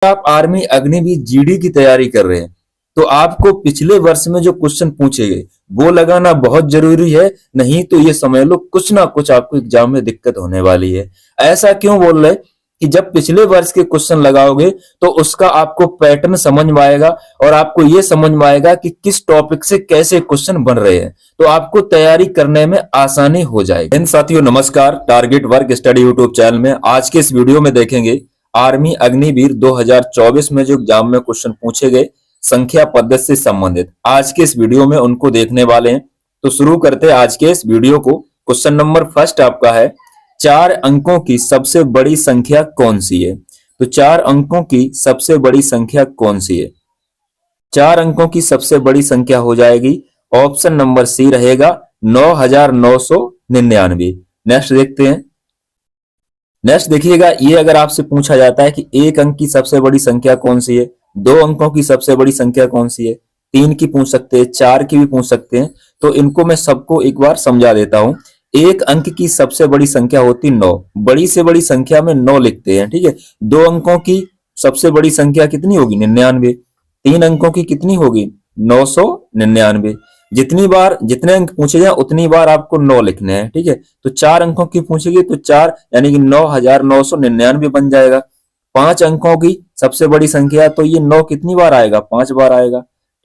आप army Agniveer GD की तैयारी कर रहे हैं तो आपको पिछले वर्ष में जो क्वेश्चन पूछे गए वो लगाना बहुत जरूरी है। नहीं तो ये समझ लो कुछ ना कुछ आपको एग्जाम में दिक्कत होने वाली है। ऐसा क्यों बोल रहे कि जब पिछले वर्ष के क्वेश्चन लगाओगे तो उसका आपको पैटर्न समझ में आएगा और आपको ये समझ में आएगा कि किस टॉपिक से कैसे क्वेश्चन बन रहे हैं, तो आपको तैयारी करने में आसानी हो जाएगी। साथियों नमस्कार, target work study YouTube channel में आज के इस वीडियो में देखेंगे आर्मी अग्निवीर 2024 में जो एग्जाम में क्वेश्चन पूछे गए संख्या पद्धति से संबंधित। आज के इस वीडियो में उनको देखने वाले हैं। तो शुरू करते हैं आज के इस वीडियो को। क्वेश्चन नंबर फर्स्ट आपका है, 4 अंकों की सबसे बड़ी संख्या कौन सी है? तो 4 अंकों की सबसे बड़ी संख्या कौन सी है? 4 अंकों की सबसे बड़ी संख्या हो जाएगी ऑप्शन नंबर सी रहेगा 9999। नेक्स्ट देखते हैं। नेक्स्ट देखिएगा, ये अगर आपसे पूछा जाता है कि 1 अंक की सबसे बड़ी संख्या कौन सी है, 2 अंकों की सबसे बड़ी संख्या कौन सी है, 3 की पूछ सकते हैं, 4 की भी पूछ सकते हैं। तो इनको मैं सबको एक बार समझा देता हूं। 1 अंक की सबसे बड़ी संख्या होती 9, बड़ी से बड़ी संख्या में 9 लिखते हैं, ठीक है। 2 अंकों की सबसे बड़ी संख्या कितनी होगी? 99। 3 अंकों की कितनी होगी? 999। जितने अंक पूछे जाए उतनी बार आपको 9 लिखने हैं, ठीक है। तो 4 अंकों की पूछेगी तो 4 यानी कि 9999 बन जाएगा। 5 अंकों की सबसे बड़ी संख्या तो ये 9 कितनी बार आएगा? 5 बार आएगा,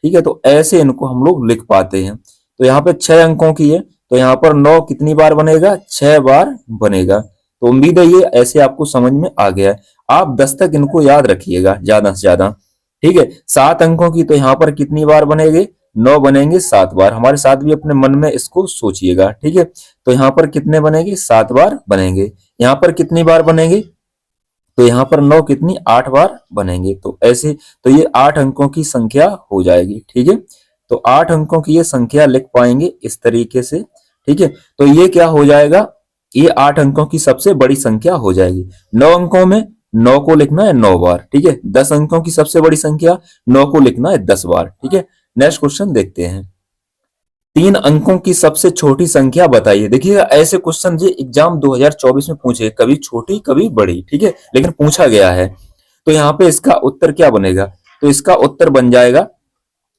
ठीक है। तो ऐसे इनको हम लोग लिख पाते हैं। तो यहाँ पे 6 अंकों की है तो यहाँ पर 9 कितनी बार बनेगा? 6 बार बनेगा। तो उम्मीद है ये ऐसे आपको समझ में आ गया है। आप 10 तक इनको याद रखिएगा ज्यादा से ज्यादा, ठीक है। 7 अंकों की तो यहाँ पर कितनी बार बनेंगे? 9 बनेंगे 7 बार। हमारे साथ भी अपने मन में इसको सोचिएगा, ठीक है। तो यहाँ पर कितने बनेंगे? 7 बार बनेंगे। यहाँ पर कितनी बार बनेंगे? तो यहाँ पर 9 कितनी? 8 बार बनेंगे। तो ऐसे तो ये 8 अंकों की संख्या हो जाएगी, ठीक है। तो 8 अंकों की ये संख्या लिख पाएंगे इस तरीके से, ठीक है। तो ये क्या हो जाएगा? ये 8 अंकों की सबसे बड़ी संख्या हो जाएगी। 9 अंकों में 9 को लिखना है 9 बार, ठीक है। 10 अंकों की सबसे बड़ी संख्या 9 को लिखना है 10 बार, ठीक है। नेक्स्ट क्वेश्चन देखते हैं। 3 अंकों की सबसे छोटी संख्या बताइए। देखिए ऐसे क्वेश्चन जो एग्जाम 2024 में पूछे, कभी छोटी कभी बड़ी, ठीक है, लेकिन पूछा गया है। तो यहाँ पे इसका उत्तर क्या बनेगा? तो इसका उत्तर बन जाएगा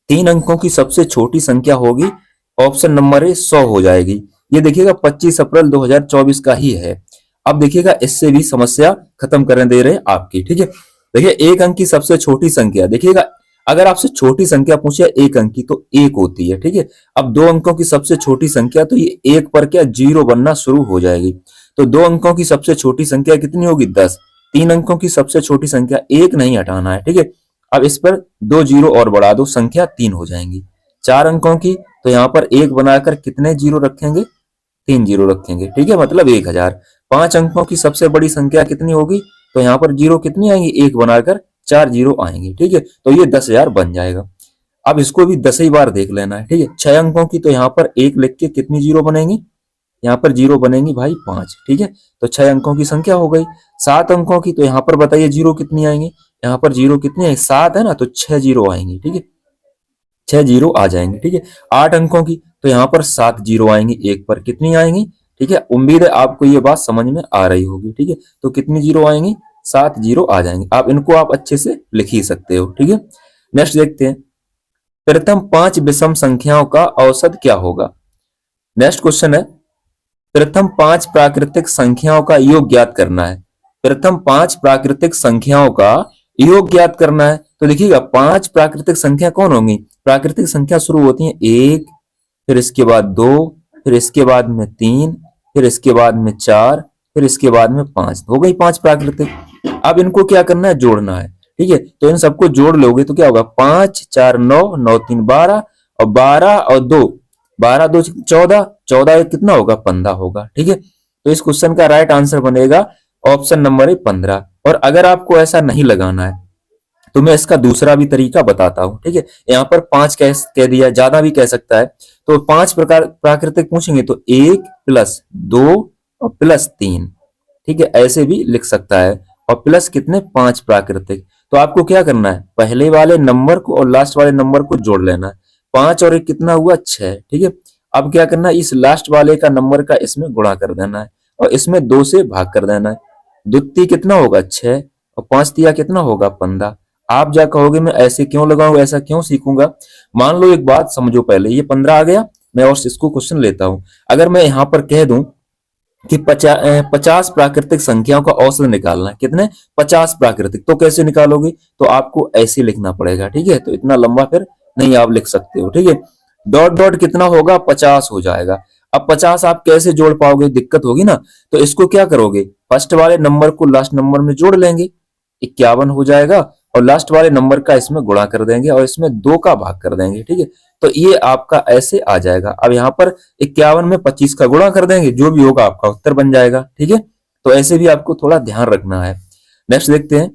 3 अंकों की सबसे छोटी संख्या होगी ऑप्शन नंबर ए 100 हो जाएगी। ये देखिएगा 25 अप्रैल 2024 का ही है। अब देखिएगा इससे भी समस्या खत्म करने दे रहे हैं आपकी, ठीक है। देखिए 1 अंक की सबसे छोटी संख्या, देखिएगा अगर आपसे छोटी संख्या पूछे 1 अंक की तो 1 होती है, ठीक है। अब 2 अंकों की सबसे छोटी संख्या तो ये 1 पर क्या 0 बनना शुरू हो जाएगी। तो 2 अंकों की सबसे छोटी संख्या कितनी होगी? 10। 3 अंकों की सबसे छोटी संख्या 1 नहीं हटाना है, ठीक है। अब इस पर 2 जीरो और बढ़ा दो, संख्या 3 हो जाएंगी। 4 अंकों की तो यहाँ पर 1 बनाकर कितने जीरो रखेंगे? 3 जीरो रखेंगे, ठीक है, मतलब 1000। 5 अंकों की सबसे बड़ी संख्या कितनी होगी? तो यहाँ पर जीरो कितनी आएंगी? 1 बनाकर 4 जीरो आएंगे, ठीक है। तो ये 10,000 बन जाएगा। अब इसको भी 10 ही बार देख लेना है, ठीक है। 6 अंकों की तो यहाँ पर 1 लिख के कितनी जीरो बनेंगी? यहाँ पर जीरो बनेंगी भाई 5, ठीक है। तो 6 अंकों की संख्या हो गई। 7 अंकों की तो यहाँ पर बताइए जीरो कितनी आएंगी? यहाँ पर जीरो कितनी आएंगी? 7 है ना, तो 6 जीरो आएंगी, ठीक है। 6 जीरो आ जाएंगे, ठीक है। 8 अंकों की तो यहाँ पर 7 जीरो आएंगी, 1 पर कितनी आएंगी? ठीक है, उम्मीद है आपको ये बात समझ में आ रही होगी, ठीक है। तो कितनी जीरो आएंगी? 7 जीरो आ जाएंगे। आप इनको आप अच्छे से लिख ही सकते हो, ठीक है। नेक्स्ट देखते हैं, प्रथम 5 विषम संख्याओं का औसत क्या होगा? नेक्स्ट क्वेश्चन है, प्रथम 5 प्राकृतिक संख्याओं का योग ज्ञात करना है। प्रथम 5 प्राकृतिक संख्याओं का योग ज्ञात करना है। तो देखिएगा 5 प्राकृतिक संख्या कौन होंगी? प्राकृतिक संख्या शुरू होती है 1, फिर इसके बाद 2, फिर इसके बाद में 3, फिर इसके बाद में 4, फिर इसके बाद में 5। हो गई 5 प्राकृतिक। अब इनको क्या करना है? जोड़ना है, ठीक है। तो इन सबको जोड़ लोगे तो क्या होगा? 5 4 9, 9 3 12 और 12 और 2, 12 2 14, 14 कितना होगा? 15 होगा, ठीक है। तो इस क्वेश्चन का राइट आंसर बनेगा ऑप्शन नंबर 15। और अगर आपको ऐसा नहीं लगाना है तो मैं इसका दूसरा भी तरीका बताता हूं, ठीक है। यहाँ पर 5 कह दिया, ज्यादा भी कह सकता है। तो 5 प्रकार प्राकृतिक पूछेंगे तो 1 प्लस 2 और प्लस 3, ठीक है, ऐसे भी लिख सकता है। और प्लस कितने? 5 प्राकृतिक। तो आपको क्या करना है? पहले वाले नंबर को और लास्ट वाले नंबर को जोड़ लेना है। 5 और 1 कितना हुआ? 6, ठीक है। अब क्या करना है? इस लास्ट वाले का नंबर का इसमें गुणा कर देना है और इसमें 2 से भाग कर देना है। द्वितीय कितना होगा? 6 और 5 दिया कितना होगा 15। आप जा कहोगे मैं ऐसे क्यों लगाऊं, ऐसा क्यों सीखूंगा। मान लो एक बात समझो, पहले ये 15 आ गया, मैं और इसको क्वेश्चन लेता हूं। अगर मैं यहां पर कह दूं कि 50 प्राकृतिक संख्याओं का औसत निकालना है, कितने 50 प्राकृतिक, तो कैसे निकालोगे, तो आपको ऐसे लिखना पड़ेगा। ठीक है, तो इतना लंबा फिर नहीं आप लिख सकते हो। ठीक है, डॉट डॉट कितना होगा 50 हो जाएगा। अब 50 आप कैसे जोड़ पाओगे, दिक्कत होगी ना। तो इसको क्या करोगे, फर्स्ट वाले नंबर को लास्ट नंबर में जोड़ लेंगे, 51 हो जाएगा, और लास्ट वाले नंबर का इसमें गुणा कर देंगे और इसमें 2 का भाग कर देंगे। ठीक है, तो ये आपका ऐसे आ जाएगा। अब यहाँ पर 51 में 25 का गुणा कर देंगे, जो भी होगा आपका उत्तर बन जाएगा। ठीक है, तो ऐसे भी आपको थोड़ा ध्यान रखना है। नेक्स्ट देखते हैं,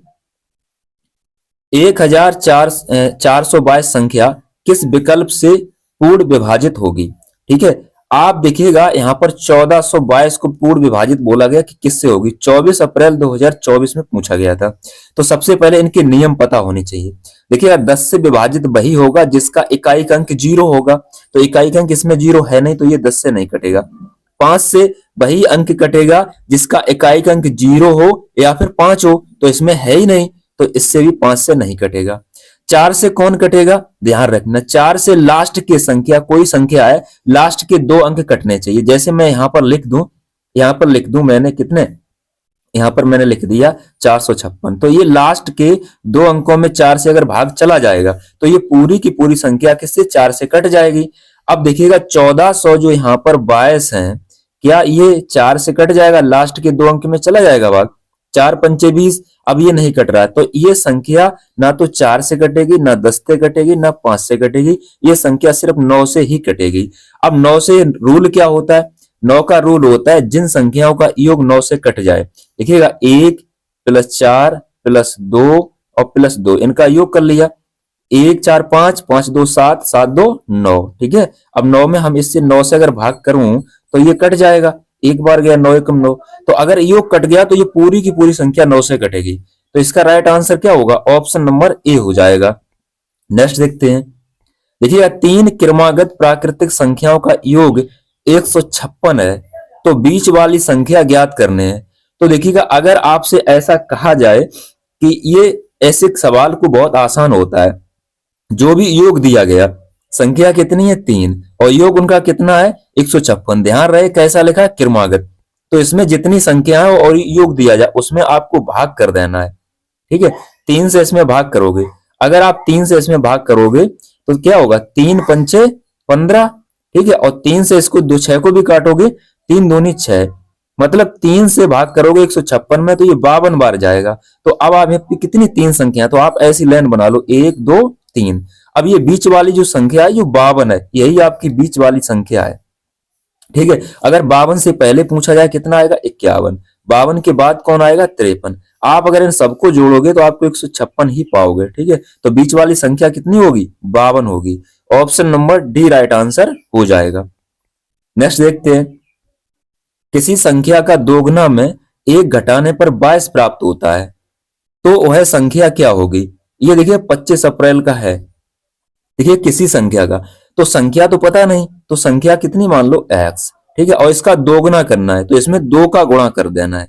1422 संख्या किस विकल्प से पूर्ण विभाजित होगी। ठीक है, आप देखिएगा यहाँ पर 1422 को पूर्ण विभाजित बोला गया कि किससे होगी, 24 अप्रैल 2024 में पूछा गया था। तो सबसे पहले इनके नियम पता होने चाहिए। देखिएगा 10 से विभाजित वही होगा जिसका इकाई अंक 0 होगा, तो इकाई अंक इसमें 0 है नहीं, तो ये 10 से नहीं कटेगा। 5 से वही अंक कटेगा जिसका इकाई अंक 0 हो या फिर 5 हो, तो इसमें है ही नहीं, तो इससे भी 5 से नहीं कटेगा। 4 से कौन कटेगा, ध्यान रखना, 4 से लास्ट की संख्या, कोई संख्या है लास्ट के 2 अंक कटने चाहिए। जैसे मैं यहां पर लिख दूं, मैंने कितने, यहां पर मैंने लिख दिया 456, तो ये लास्ट के 2 अंकों में 4 से अगर भाग चला जाएगा तो ये पूरी की पूरी संख्या किससे 4 से कट जाएगी। अब देखिएगा 1400 जो यहाँ पर 22 है, क्या ये 4 से कट जाएगा, लास्ट के 2 अंक में चला जाएगा भाग, 4 पंचे 20। अब ये नहीं कट रहा है, तो ये संख्या ना तो 4 से कटेगी, ना 10 से कटेगी, ना 5 से कटेगी, ये संख्या सिर्फ 9 से ही कटेगी। अब 9 से रूल क्या होता है, 9 का रूल होता है जिन संख्याओं का योग 9 से कट जाए। देखिएगा 1 + 4 + 2 और +2, इनका योग कर लिया, 1 4 5, 5 2 7, 7 2 9। ठीक है, अब 9 में हम इससे 9 से अगर भाग करूं तो ये कट जाएगा, एक बार गया 9 एकम 9, तो अगर योग कट गया तो ये पूरी की पूरी संख्या 9 से कटेगी। तो इसका राइट आंसर क्या होगा, ऑप्शन नंबर ए हो जाएगा। नेक्स्ट देखते हैं, देखिए 3 क्रमागत प्राकृतिक संख्याओं का योग 156 है, तो बीच वाली संख्या ज्ञात करने हैं। तो देखिएगा अगर आपसे ऐसा कहा जाए कि ये ऐसे सवाल को बहुत आसान होता है, जो भी योग दिया गया, संख्या कितनी है 3 और योग उनका कितना है 156, ध्यान रहे कैसा लिखा है क्रमागत, तो इसमें जितनी संख्या है और योग दिया जाए उसमें आपको भाग कर देना है। ठीक है, 3 से इसमें भाग करोगे, अगर आप 3 से इसमें भाग करोगे तो क्या होगा, 3 पंचे 15। ठीक है, और 3 से इसको 2 6 को भी काटोगे, 3 दूनी 6, मतलब 3 से भाग करोगे 156 में तो ये 52 बार जाएगा। तो अब आप कितनी 3 संख्या, तो आप ऐसी लाइन बना लो 1 2 3। अब ये बीच वाली जो संख्या है ये 52 है, यही आपकी बीच वाली संख्या है। ठीक है, अगर 52 से पहले पूछा जाए कितना आएगा 51, 52 के बाद कौन आएगा 53। आप अगर इन सबको जोड़ोगे तो आपको 156 ही पाओगे। ठीक है, तो बीच वाली संख्या कितनी होगी 52 होगी। Option number D right answer हो जाएगा। नेक्स्ट देखते हैं, किसी संख्या का दोगुना में 1 घटाने पर 22 प्राप्त होता है, तो वह संख्या क्या होगी। ये देखिए 25 अप्रैल का है, देखिए किसी संख्या का, तो संख्या तो पता नहीं, तो संख्या कितनी मान लो x। ठीक है, और इसका दोगुना करना है तो इसमें 2 का गुणा कर देना है।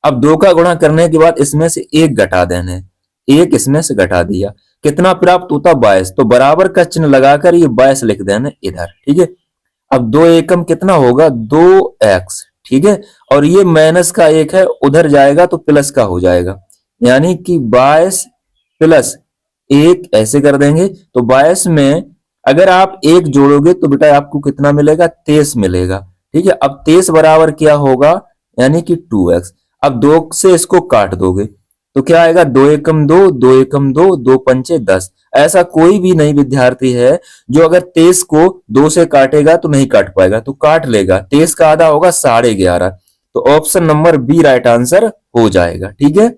अब 2 का गुणा करने के बाद इसमें से 1 घटा देना है, 1 इसमें से घटा दिया, कितना प्राप्त होता 22, तो बराबर का चिन्ह लगाकर ये 22 लिख देना इधर। ठीक है, अब 2 एकम कितना होगा 2x। ठीक है, और ये माइनस का 1 है, उधर जाएगा तो प्लस का हो जाएगा, यानी कि 22 + 1 ऐसे कर देंगे। तो 22 में अगर आप 1 जोड़ोगे तो बेटा आपको कितना मिलेगा 23 मिलेगा। ठीक है, अब 23 बराबर क्या होगा, यानी कि 2x। अब 2 से इसको काट दोगे तो क्या आएगा 2 एकम 2, 2 एकम 2, 2 पंचे 10। ऐसा कोई भी नहीं विद्यार्थी है जो अगर 23 को 2 से काटेगा तो नहीं काट पाएगा, तो काट लेगा, 23 का आधा होगा 11.5। तो option number B right answer हो जाएगा। ठीक है,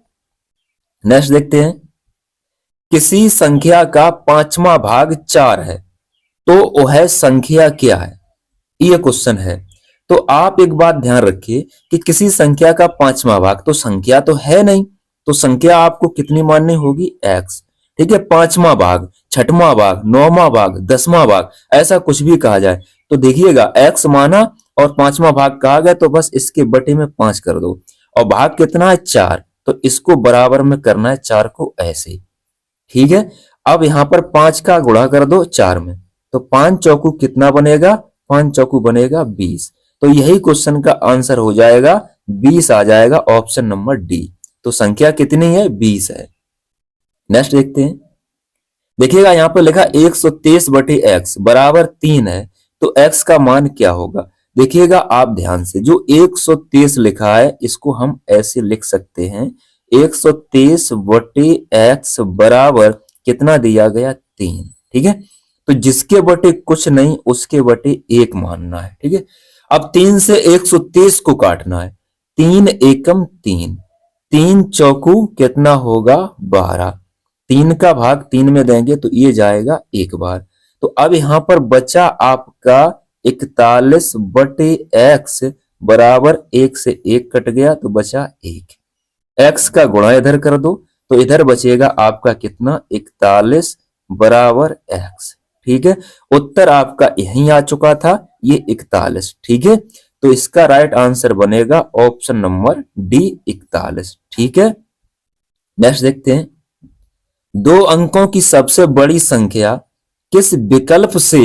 नेक्स्ट देखते हैं, किसी संख्या का 5वां भाग 4 है, तो वह संख्या क्या है, ये क्वेश्चन है। तो आप एक बात ध्यान रखिए कि किसी संख्या का 5वां भाग, तो संख्या तो है नहीं, तो संख्या आपको कितनी माननी होगी x। ठीक है, 5वां भाग, 6वां भाग, 9वां भाग, 10वां भाग, ऐसा कुछ भी कहा जाए तो देखिएगा x माना और 5वां भाग कहा गया तो बस इसके बटे में 5 कर दो, और भाग कितना है 4, तो इसको बराबर में करना है 4 को ऐसे। ठीक है, अब यहां पर 5 का गुणा कर दो 4 में, तो 5 चौकू कितना बनेगा, 5 चौकू बनेगा 20। तो यही क्वेश्चन का आंसर हो जाएगा 20 आ जाएगा, ऑप्शन नंबर डी। तो संख्या कितनी है, 20 है। नेक्स्ट देखते हैं, देखिएगा यहां पर लिखा 123 बटे x बराबर 3 है, तो x का मान क्या होगा। देखिएगा आप ध्यान से, जो 123 लिखा है इसको हम ऐसे लिख सकते हैं, 123 बटे x बराबर कितना दिया गया, 3। ठीक है, तो जिसके बटे कुछ नहीं उसके बटे 1 मानना है। ठीक है, अब 3 से 123 को काटना है, 3 एकम 3, 3 चौकू कितना होगा, 12। 3 का भाग 3 में देंगे तो ये जाएगा 1 बार। तो अब यहां पर बचा आपका 41 बटे x बराबर 1 से 1 कट गया तो बचा 1। x का गुणा इधर कर दो तो इधर बचेगा आपका कितना, 41 बराबर x। ठीक है, उत्तर आपका यहीं आ चुका था, ये 41। ठीक है, तो इसका राइट आंसर बनेगा ऑप्शन नंबर डी, 41। ठीक है, नेक्स्ट देखते हैं, 2 अंकों की सबसे बड़ी संख्या किस विकल्प से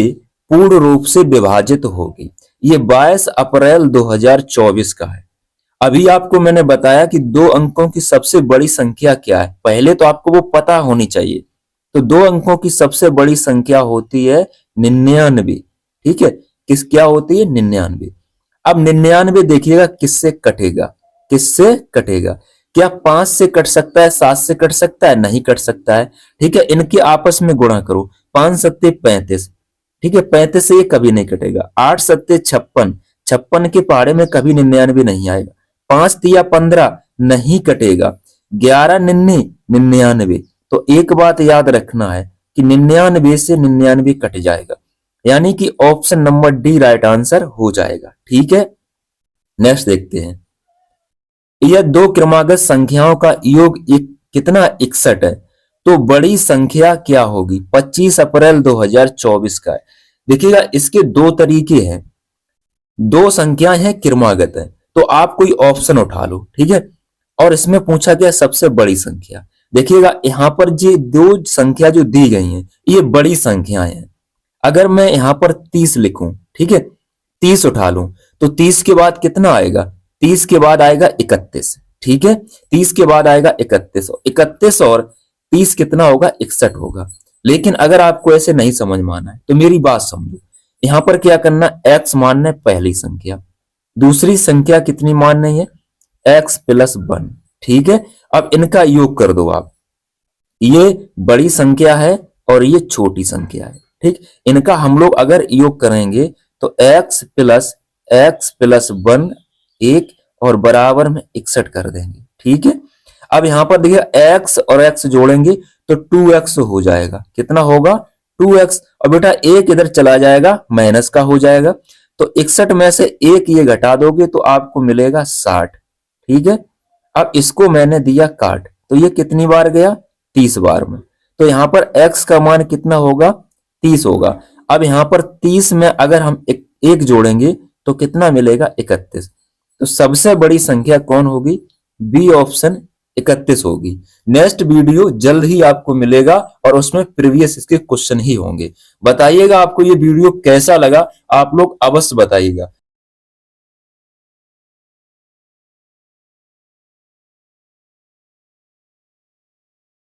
पूर्ण रूप से विभाजित होगी। ये 22 अप्रैल 2024 का है। अभी आपको मैंने बताया कि 2 अंकों की सबसे बड़ी संख्या क्या है, पहले तो आपको वो पता होनी चाहिए। तो 2 अंकों की सबसे बड़ी संख्या होती है 99। ठीक है, किस क्या होती है, 99। अब 99 देखिएगा किससे कटेगा, किससे कटेगा, क्या 5 से कट सकता है, 7 से कट सकता है, नहीं कट सकता है। ठीक है, इनके आपस में गुणा करो, 5 सत्ते 35। ठीक है, 35 से ये कभी नहीं कटेगा। 8 सत्ते 56, 56 के पहाड़े में कभी 99 नहीं आएगा। 5 तिया 15 नहीं कटेगा। 11 निन्ने 99। तो एक बात याद रखना है कि 99 से 99 कट जाएगा, यानी कि option number D right answer हो जाएगा। ठीक है, नेक्स्ट देखते हैं, यह 2 क्रमागत संख्याओं का योग कितना, 61 है, तो बड़ी संख्या क्या होगी। 25 अप्रैल 2024 का है। देखिएगा इसके 2 तरीके हैं, 2 संख्याएं हैं क्रमागत है, तो आप कोई ऑप्शन उठा लो। ठीक है, और इसमें पूछा गया सबसे बड़ी संख्या। देखिएगा यहां पर ये 2 संख्या जो दी गई हैं ये बड़ी संख्याएं हैं। अगर मैं यहां पर 30 लिखूं, ठीक है, 30 उठा लूं तो 30 के बाद कितना आएगा, 30 के बाद आएगा 31। ठीक है, 30 के बाद आएगा 31, 31 और 30 कितना होगा, 61 होगा। लेकिन अगर आपको ऐसे नहीं समझ में आना है तो मेरी बात समझो, यहां पर क्या करना, x मानना है पहली संख्या, दूसरी संख्या कितनी माननी है, x प्लस 1। ठीक है, अब इनका योग कर दो आप, ये बड़ी संख्या है और ये छोटी संख्या है। ठीक, इनका हम लोग अगर योग करेंगे तो x प्लस 1 1 और बराबर में 61 कर देंगे। ठीक है, अब यहां पर देखिए x और x जोड़ेंगे तो 2x हो जाएगा, कितना होगा, 2x। और बेटा एक इधर चला जाएगा, माइनस का हो जाएगा, तो 61 में से 1 ये घटा दोगे तो आपको मिलेगा 60। ठीक है, अब इसको मैंने दिया काट, तो ये कितनी बार गया, 30 बार में। तो यहां पर x का मान कितना होगा, 30 होगा। अब यहां पर 30 में अगर हम एक जोड़ेंगे तो कितना मिलेगा, 31। तो सबसे बड़ी संख्या कौन होगी, बी ऑप्शन 31 होगी। नेक्स्ट वीडियो जल्द ही आपको मिलेगा और उसमें प्रीवियस इसके क्वेश्चन ही होंगे। बताइएगा आपको ये वीडियो कैसा लगा, आप लोग अवश्य बताइएगा।